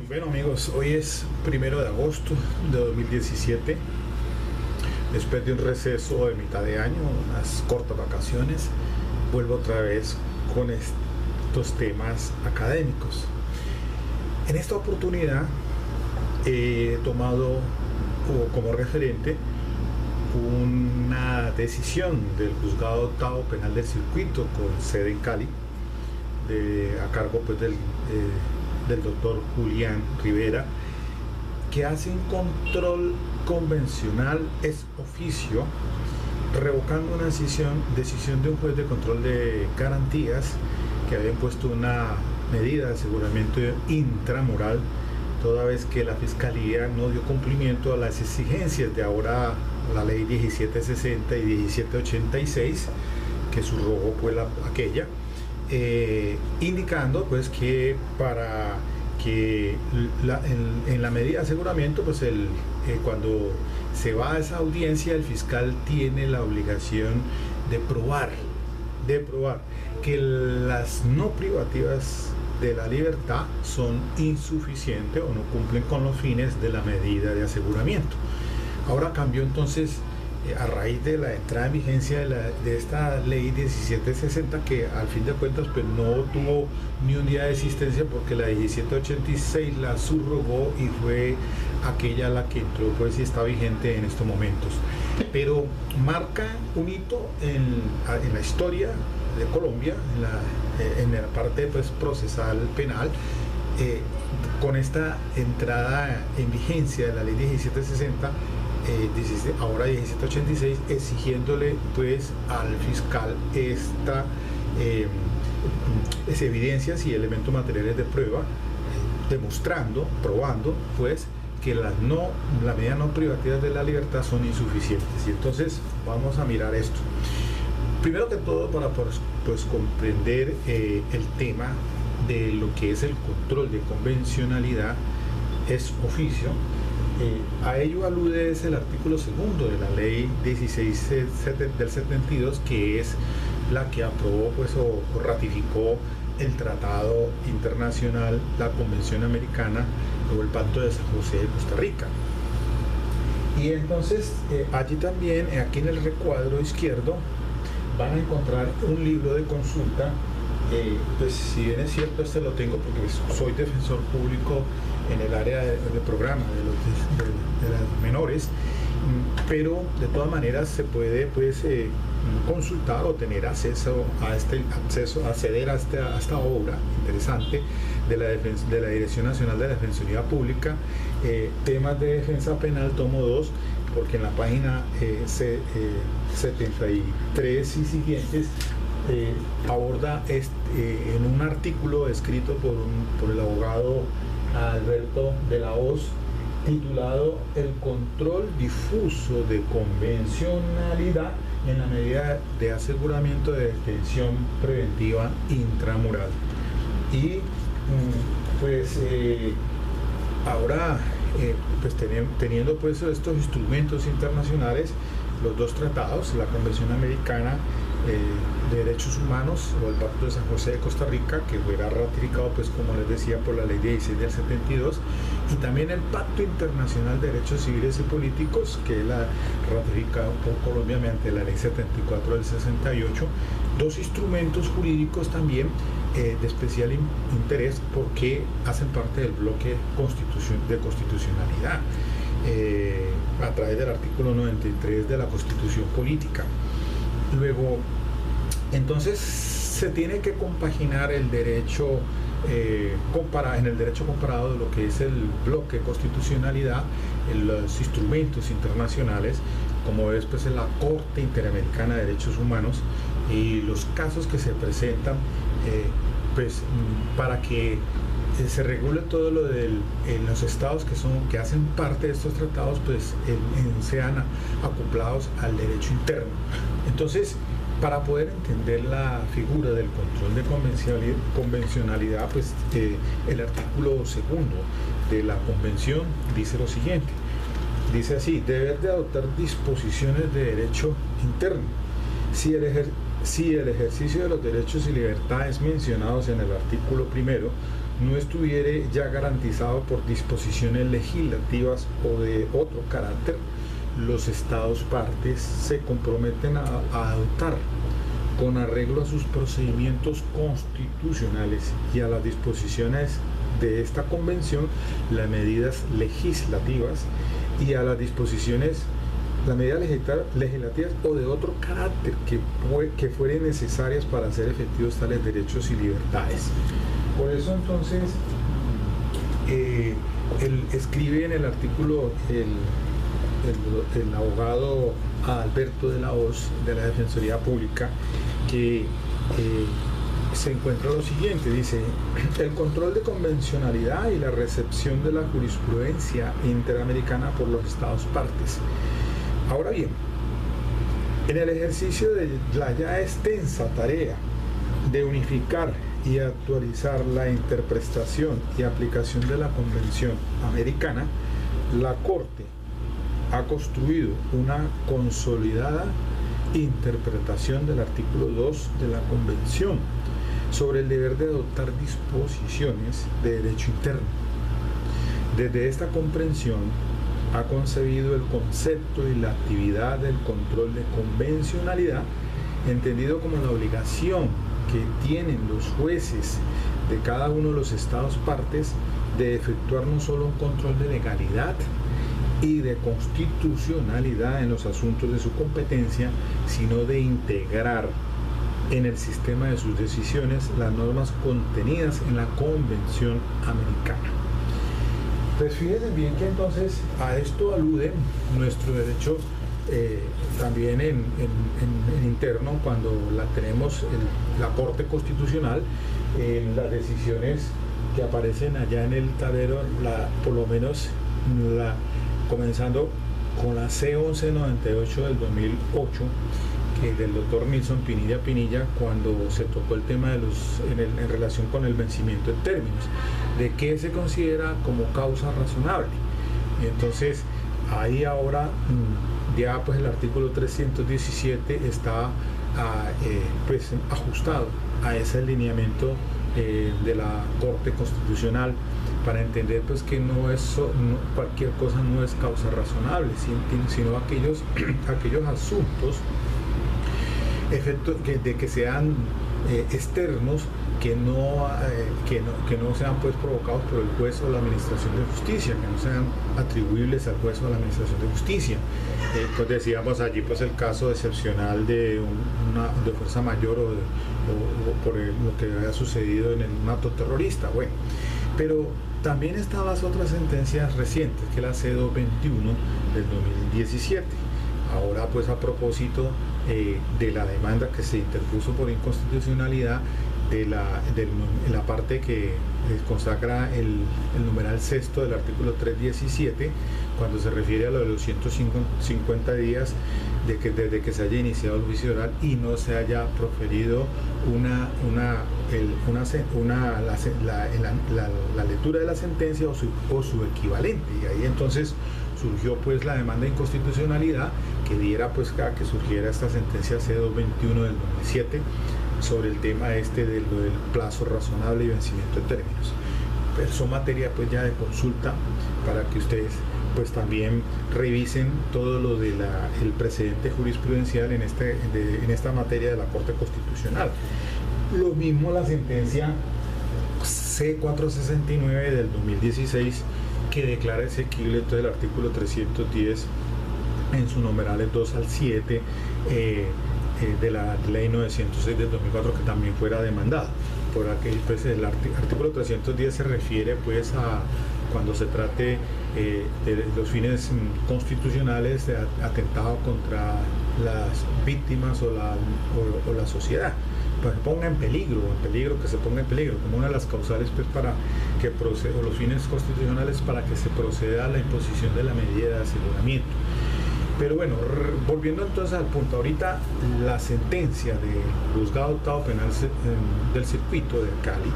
Bueno amigos, hoy es 1 de agosto de 2017. Después de un receso de mitad de año, unas cortas vacaciones, vuelvo otra vez con estos temas académicos. En esta oportunidad he tomado como referente una decisión del Juzgado Octavo Penal del Circuito con sede en Cali, a cargo pues del doctor Julián Rivera, que hace un control convencional ex oficio, revocando una decisión de un juez de control de garantías que había impuesto una medida de aseguramiento intramural, toda vez que la Fiscalía no dio cumplimiento a las exigencias de ahora la ley 1760 y 1786, que subrogó pues aquella, indicando pues que para que en la medida de aseguramiento pues cuando se va a esa audiencia, el fiscal tiene la obligación de probar que las no privativas de la libertad son insuficientes o no cumplen con los fines de la medida de aseguramiento. Ahora cambió entonces, a raíz de la entrada en vigencia de esta ley 1760, que al fin de cuentas pues no tuvo ni un día de existencia, porque la 1786 la subrogó y fue aquella la que entró pues y está vigente en estos momentos, pero marca un hito en la historia de Colombia, en la parte pues procesal penal, con esta entrada en vigencia de la ley 1760, ahora 1786, exigiéndole pues al fiscal estas evidencias y elementos materiales de prueba, probando pues que las medidas no privativas de la libertad son insuficientes. Y entonces vamos a mirar esto. Primero que todo, para pues comprender el tema de lo que es el control de convencionalidad ex oficio, a ello alude es el artículo 2 de la ley 16 del 72, que es la que aprobó pues, o ratificó el Tratado Internacional, la Convención Americana o el Pacto de San José de Costa Rica. Y entonces allí también, aquí en el recuadro izquierdo, van a encontrar un libro de consulta. Pues si bien es cierto, este lo tengo porque soy defensor público en el área del programa de las menores, pero de todas maneras se puede pues consultar o tener acceso a acceder a esta obra interesante de la Dirección Nacional de la Defensoría Pública, temas de defensa penal, tomo 2, porque en la página 73 y siguientes aborda en un artículo escrito por el abogado Alberto de la Hoz, titulado El control difuso de convencionalidad en la medida de aseguramiento de detención preventiva intramural. Y pues ahora pues teniendo pues estos instrumentos internacionales, los dos tratados, la Convención Americana de Derechos Humanos o el Pacto de San José de Costa Rica, que fuera ratificado pues como les decía por la ley 16 del 72, y también el Pacto Internacional de Derechos Civiles y Políticos, que la ratificado por Colombia mediante la ley 74 del 68, dos instrumentos jurídicos también de especial interés porque hacen parte del bloque de constitucionalidad, a través del artículo 93 de la Constitución Política. Luego, entonces se tiene que compaginar el derecho en el derecho comparado de lo que es el bloque de constitucionalidad, los instrumentos internacionales, como es pues en la Corte Interamericana de Derechos Humanos, y los casos que se presentan pues para que se regule todo lo en los estados que hacen parte de estos tratados, pues sean acoplados al derecho interno. Entonces, para poder entender la figura del control de convencionalidad, pues el artículo 2 de la convención dice lo siguiente. Dice así: deber de adoptar disposiciones de derecho interno. Si el ejercicio de los derechos y libertades mencionados en el artículo 1 no estuviere ya garantizado por disposiciones legislativas o de otro carácter, los estados partes se comprometen a adoptar, con arreglo a sus procedimientos constitucionales y a las disposiciones de esta convención, las medidas legislativas y a las disposiciones, las medidas legislativas o de otro carácter que fueren necesarias para hacer efectivos tales derechos y libertades. Por eso entonces él escribe en el artículo el abogado Alberto de la Hoz de la Defensoría Pública, que se encuentra lo siguiente, dice: el control de convencionalidad y la recepción de la jurisprudencia interamericana por los estados partes. Ahora bien, en el ejercicio de la ya extensa tarea de unificar y actualizar la interpretación y aplicación de la Convención Americana, la Corte ha construido una consolidada interpretación del artículo 2 de la Convención sobre el deber de adoptar disposiciones de derecho interno. Desde esta comprensión ha concebido el concepto y la actividad del control de convencionalidad, entendido como la obligación que tienen los jueces de cada uno de los estados partes de efectuar no solo un control de legalidad y de constitucionalidad en los asuntos de su competencia, sino de integrar en el sistema de sus decisiones las normas contenidas en la Convención Americana. Pues fíjense bien que entonces a esto alude nuestro derecho también en interno, cuando tenemos la Corte Constitucional, las decisiones que aparecen allá en el tablero, por lo menos comenzando con la C1198 del 2008, que del doctor Nilson Pinilla, cuando se tocó el tema de en relación con el vencimiento de términos, de qué se considera como causa razonable. Y entonces ahí ahora ya pues el artículo 317 está pues ajustado a ese alineamiento de la Corte Constitucional, para entender pues que cualquier cosa no es causa razonable, sino aquellos asuntos de que sean externos, que no sean pues provocados por el juez o la administración de justicia, que no sean atribuibles al juez o a la administración de justicia. Pues decíamos allí pues el caso excepcional de fuerza mayor o por lo que había sucedido en un acto terrorista. Bueno, pero también están las otras sentencias recientes, que es la C221 del 2017. Ahora pues a propósito de la demanda que se interpuso por inconstitucionalidad de la parte que consacra el numeral sexto del artículo 317, cuando se refiere a lo de los 150 días desde que se haya iniciado el juicio oral y no se haya proferido la lectura de la sentencia o su equivalente. Y ahí entonces surgió pues la demanda de inconstitucionalidad que diera pues a que surgiera esta sentencia C221 del 2007 sobre el tema del plazo razonable y vencimiento de términos. Pero son materia pues ya de consulta para que ustedes pues también revisen todo lo de el precedente jurisprudencial en esta materia de la Corte Constitucional. Lo mismo la sentencia C469 del 2016, que declara exequible entonces el artículo 310 en sus numerales 2 al 7 de la ley 906 del 2004, que también fuera demandada. Por aquel, pues, el artículo 310 se refiere pues a cuando se trate de los fines constitucionales de atentado contra las víctimas o la sociedad, pues que se ponga en peligro como una de las causales pues para que proceda, o los fines constitucionales para que se proceda a la imposición de la medida de aseguramiento. Pero bueno, volviendo entonces al punto, ahorita la sentencia del Juzgado Octavo Penal del Circuito de Cali,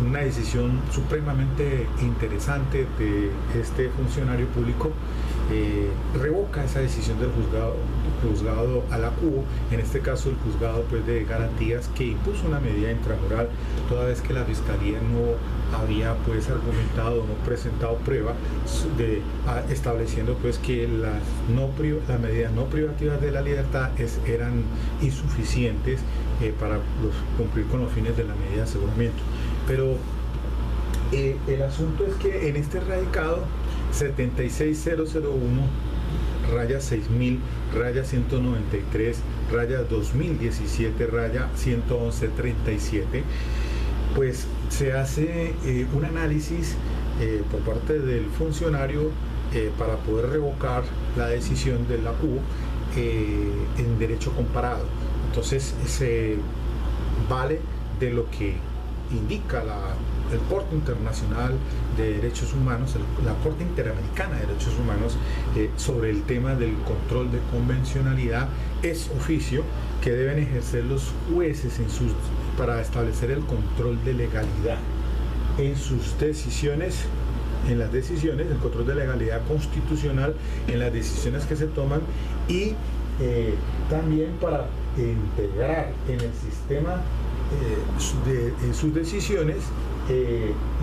una decisión supremamente interesante de este funcionario público, revoca esa decisión del juzgado a la CUBO, en este caso el juzgado pues, de garantías, que impuso una medida intramural toda vez que la Fiscalía no había pues argumentado, no presentado prueba estableciendo pues que las medidas no privativas de la libertad eran insuficientes para cumplir con los fines de la medida de aseguramiento. Pero el asunto es que en este radicado 76001 raya 6000 raya 193 raya 2017 raya 11137, pues se hace un análisis por parte del funcionario para poder revocar la decisión de la CUBO en derecho comparado. Entonces se vale de lo que indica el Corte Internacional de Derechos Humanos, la Corte Interamericana de Derechos Humanos, sobre el tema del control de convencionalidad. Es oficio que deben ejercer los jueces para establecer el control de legalidad en sus decisiones, el control de legalidad constitucional en las decisiones que se toman, y también para integrar en el sistema en sus decisiones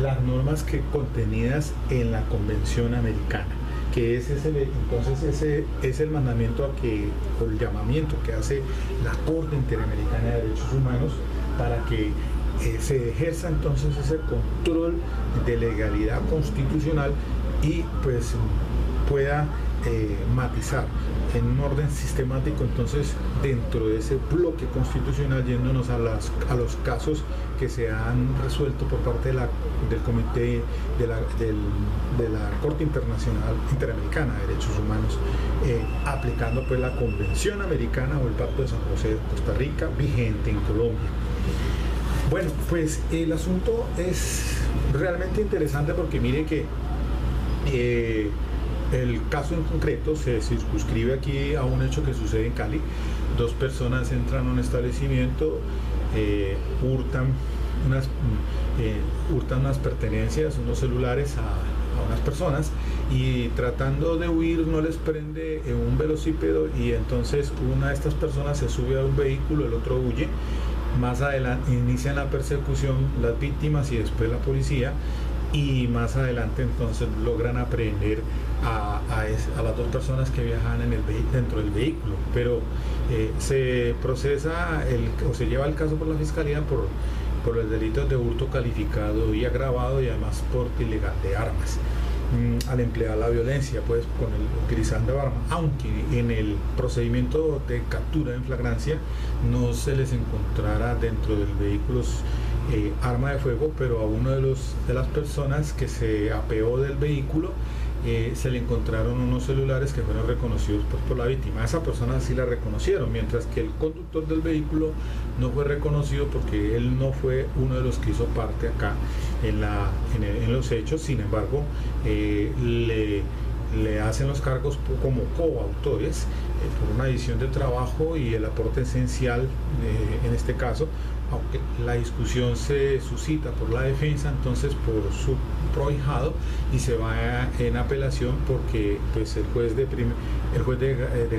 las normas contenidas en la Convención Americana, que entonces ese es el mandamiento o el llamamiento que hace la Corte Interamericana de Derechos Humanos para que se ejerza entonces ese control de legalidad constitucional y pues pueda matizar en un orden sistemático entonces dentro de ese bloque constitucional, yéndonos a los casos que se han resuelto por parte del Comité de la Corte Interamericana de Derechos Humanos, aplicando pues la Convención Americana o el Pacto de San José de Costa Rica vigente en Colombia. Bueno, pues el asunto es realmente interesante porque mire que el caso en concreto se circunscribe aquí a un hecho que sucede en Cali. Dos personas entran a un establecimiento, hurtan unas pertenencias, unos celulares a unas personas, y tratando de huir no les prende un velocípedo, y entonces una de estas personas se sube a un vehículo, el otro huye. Más adelante inician la persecución las víctimas y después la policía, y más adelante entonces logran aprehender a las dos personas que viajaban dentro del vehículo, pero se procesa o se lleva el caso por la Fiscalía por los delitos de hurto calificado y agravado, y además porte ilegal de armas al emplear la violencia pues utilizando armas, aunque en el procedimiento de captura en flagrancia no se les encontrara dentro del vehículo arma de fuego, pero a uno de las personas que se apeó del vehículo se le encontraron unos celulares que fueron reconocidos pues, por la víctima. A esa persona sí la reconocieron, mientras que el conductor del vehículo no fue reconocido porque él no fue uno de los que hizo parte acá en los hechos. Sin embargo, le hacen los cargos como coautores por una división de trabajo y el aporte esencial en este caso, aunque la discusión se suscita por la defensa, entonces por su prohijado, y se va en apelación porque pues el juez de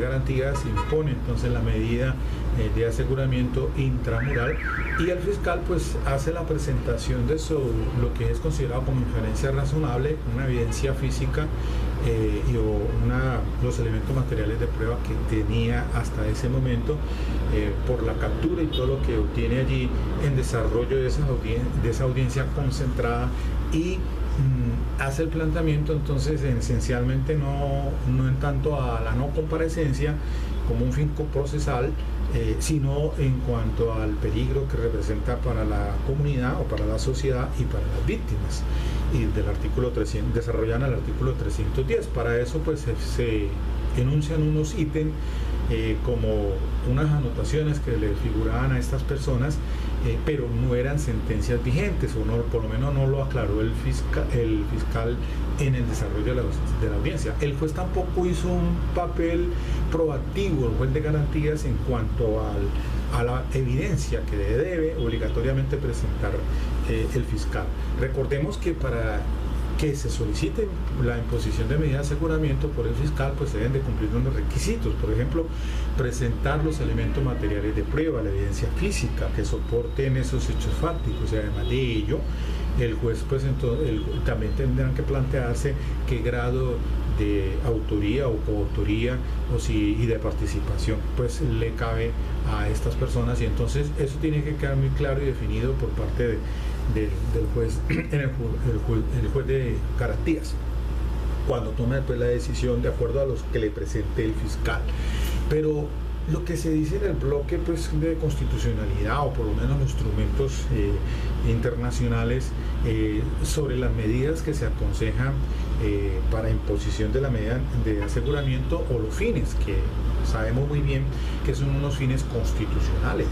garantías impone entonces la medida de aseguramiento intramural, y el fiscal pues hace la presentación de lo que es considerado como inferencia razonable, una evidencia física los elementos materiales de prueba que tenía hasta ese momento por la captura y todo lo que obtiene allí en desarrollo de esa audiencia concentrada, y hace el planteamiento entonces esencialmente no en tanto a la no comparecencia como un fin procesal, sino en cuanto al peligro que representa para la comunidad o para la sociedad y para las víctimas, y del artículo 300, desarrollan el artículo 310. Para eso pues se enuncian unos ítems como unas anotaciones que le figuraban a estas personas, pero no eran sentencias vigentes, o no, por lo menos no lo aclaró el fiscal en el desarrollo de la audiencia. El juez tampoco hizo un papel proactivo, el juez de garantías, en cuanto a la evidencia que debe obligatoriamente presentar el fiscal. Recordemos que para que se solicite la imposición de medidas de aseguramiento por el fiscal, pues deben de cumplir unos requisitos. Por ejemplo, presentar los elementos materiales de prueba, la evidencia física que soporten esos hechos fácticos, y además de ello, el juez pues entonces también tendrán que plantearse qué grado de autoría o coautoría y de participación pues le cabe a estas personas, y entonces eso tiene que quedar muy claro y definido por parte del juez, el juez de garantías, cuando tome después la decisión de acuerdo a los que le presente el fiscal. Pero lo que se dice en el bloque pues, de constitucionalidad, o por lo menos los instrumentos internacionales sobre las medidas que se aconsejan para imposición de la medida de aseguramiento, o los fines, que sabemos muy bien que son unos fines constitucionales,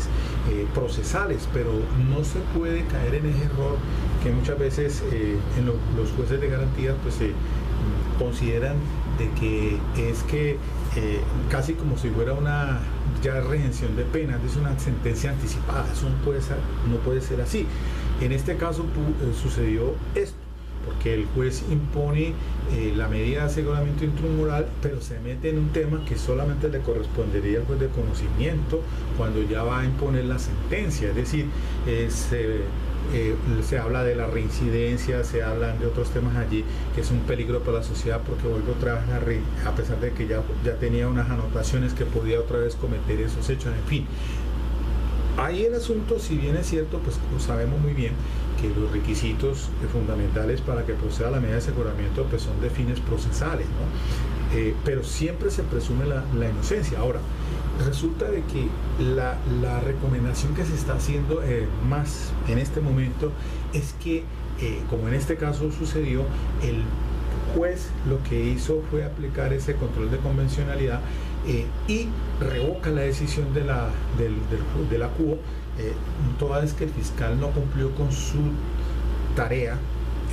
procesales, pero no se puede caer en ese error que muchas veces en los jueces de garantías pues consideran de que es que casi como si fuera una ya redención de penas, es una sentencia anticipada. Eso no puede ser así. En este caso sucedió esto, porque el juez impone la medida de aseguramiento intramural, pero se mete en un tema que solamente le correspondería al juez de conocimiento cuando ya va a imponer la sentencia. Es decir, se habla de la reincidencia, se hablan de otros temas allí que es un peligro para la sociedad, porque vuelve otra vez a pesar de que ya tenía unas anotaciones que podía otra vez cometer esos hechos, en fin. Ahí el asunto, si bien es cierto, pues sabemos muy bien que los requisitos fundamentales para que proceda la medida de aseguramiento pues son de fines procesales, ¿no? Pero siempre se presume la inocencia. Ahora, resulta de que la recomendación que se está haciendo más en este momento es que, como en este caso sucedió, el juez lo que hizo fue aplicar ese control de convencionalidad y revoca la decisión de la CUO, toda vez que el fiscal no cumplió con su tarea,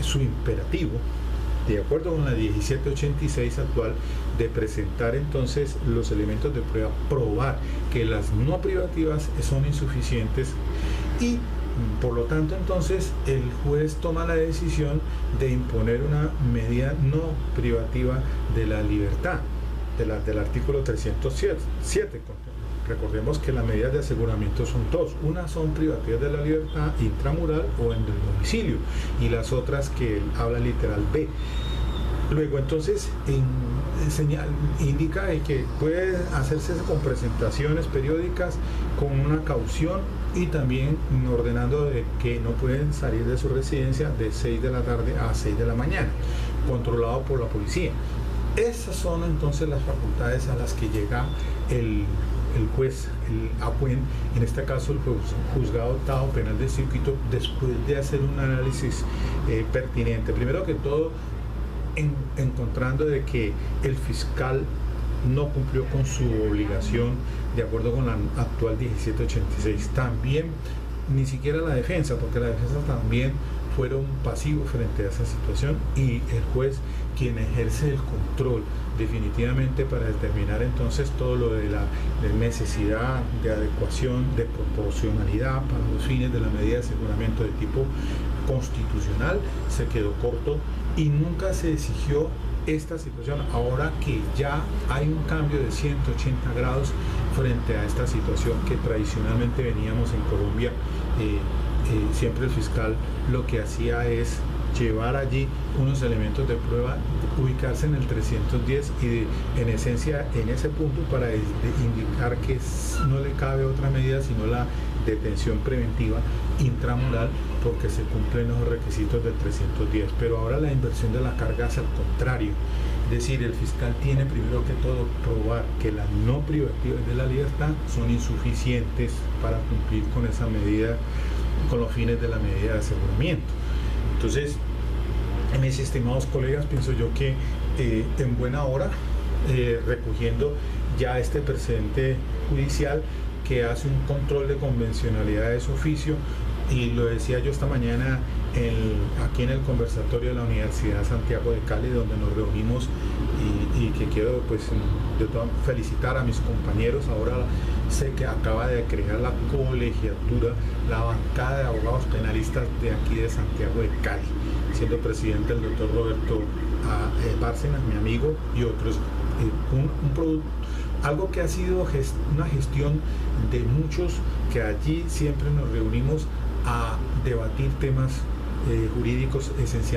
su imperativo, de acuerdo con la 1786 actual, de presentar entonces los elementos de prueba, probar que las no privativas son insuficientes, y por lo tanto entonces el juez toma la decisión de imponer una medida no privativa de la libertad, del artículo 307. Recordemos que las medidas de aseguramiento son dos: unas son privativas de la libertad intramural o en el domicilio, y las otras que habla literal B. Luego entonces indica que puede hacerse con presentaciones periódicas, con una caución, y también ordenando de que no pueden salir de su residencia de 6 de la tarde a 6 de la mañana, controlado por la policía. Esas son entonces las facultades a las que llega el juez, el APUEN, en este caso el Juzgado Octavo Penal de Circuito, después de hacer un análisis pertinente. Primero que todo, encontrando de que el fiscal no cumplió con su obligación de acuerdo con la actual 1786. También ni siquiera la defensa, porque la defensa también fueron pasivos frente a esa situación, y el juez quien ejerce el control definitivamente para determinar entonces todo lo de la necesidad de adecuación, de proporcionalidad para los fines de la medida de aseguramiento de tipo constitucional, se quedó corto y nunca se exigió esta situación. Ahora que ya hay un cambio de 180 grados frente a esta situación que tradicionalmente veníamos en Colombia, siempre el fiscal lo que hacía es llevar allí unos elementos de prueba, ubicarse en el 310 y en esencia en ese punto para indicar que no le cabe otra medida sino la detención preventiva intramural, porque se cumplen los requisitos del 310. Pero ahora la inversión de la carga es al contrario, es decir, el fiscal tiene primero que todo probar que las no privativas de la libertad son insuficientes para cumplir con esa medida, con los fines de la medida de aseguramiento. Entonces, mis estimados colegas, pienso yo que en buena hora, recogiendo ya este precedente judicial que hace un control de convencionalidad de su oficio, y lo decía yo esta mañana aquí en el conversatorio de la Universidad Santiago de Cali, donde nos reunimos y que quiero pues felicitar a mis compañeros. Ahora sé que acaba de crear la colegiatura, la bancada de abogados penalistas de aquí de Santiago de Cali, siendo presidente el doctor Roberto Bárcenas, mi amigo, y otros. Algo que ha sido una gestión de muchos, que allí siempre nos reunimos a debatir temas jurídicos esenciales.